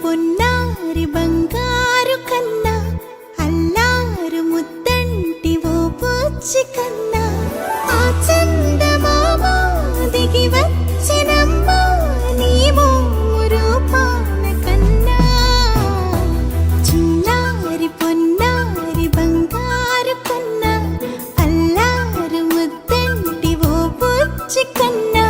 పొన్నారి బంగారు కన్నా అల్లారు ముద్దంటి ఓ పూచి కన్నా ఆ చందమామ దిగి వచ్చినమ్మా నీ రూపాన కన్నా చిన్నారి పొన్నారి బంగారు కన్నా అల్లారు ముద్దంటి ఓ పూచి కన్నా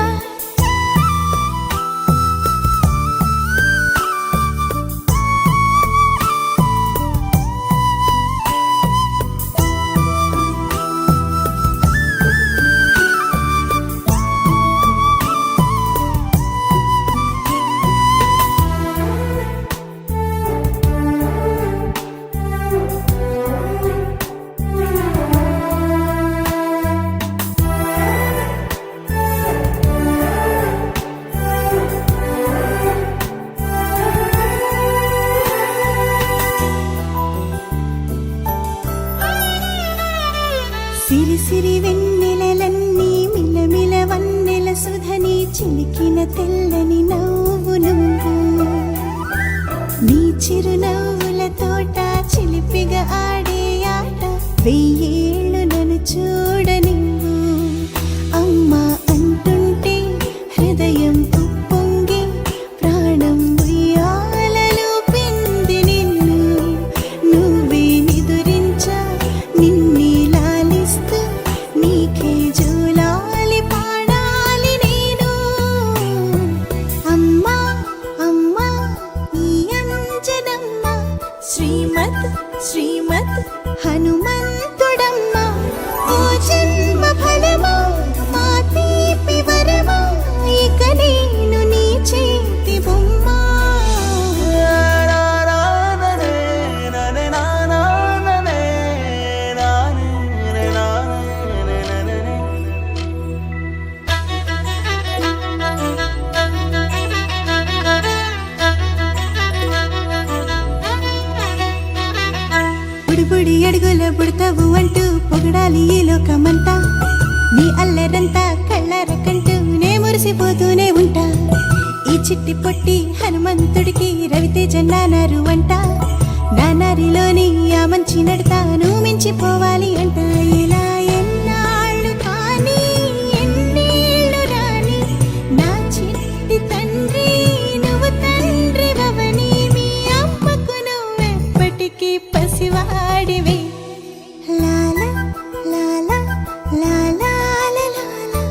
సిరి సిరి వెన్నెలలన్నీ మిలమిల వన్నెల సుధని చిలికిన తెల్లని నవ్వు నువ్వు నీ చిరునవ్వుల తోట చిలిపిగా ఆడే ఆట వెయ్యేళ్ళు నన్ను చూడ నువ్వు అమ్మా అంటుంటే హృదయం ఉప్పొంగి ప్రాణం ఉయ్యాలలో పిండి నిన్ను నువ్వే నిదురించా నిన్నే నీకే జూలాలి పాడాలి నేను అమ్మా అమ్మా ఈ అంజనమ్మ శ్రీమత్ శ్రీమత్ హనుమంతుడమ్మ ఓ జన్మ ఫలమా మా తీపి వరమా ఇక నేను నీ చేతి బొమ్మ బుడి అడుగుల బుడతావు అంటూ పొగడాలి ఈ లోకమంతా నీ అల్లరంతా కళ్ళారకంటూ నే మురిసిపోతూనే ఉంటా ఈ చిట్టి పొట్టి హనుమంతుడికి రవితేజ నానారు అంట నానారిలోని ఆ మంచి నడతాను మించిపోవాలి అంట ఇలా ఎన్నాళ్ళు కానీ ఎన్నేళ్ళు రాని నా చిట్టి తండ్రి నువ్వు తండ్రి భవని మీ అమ్మకు నువ్వెప్పటికీ పసివాడివి లాలా లాలా లాలా లాలా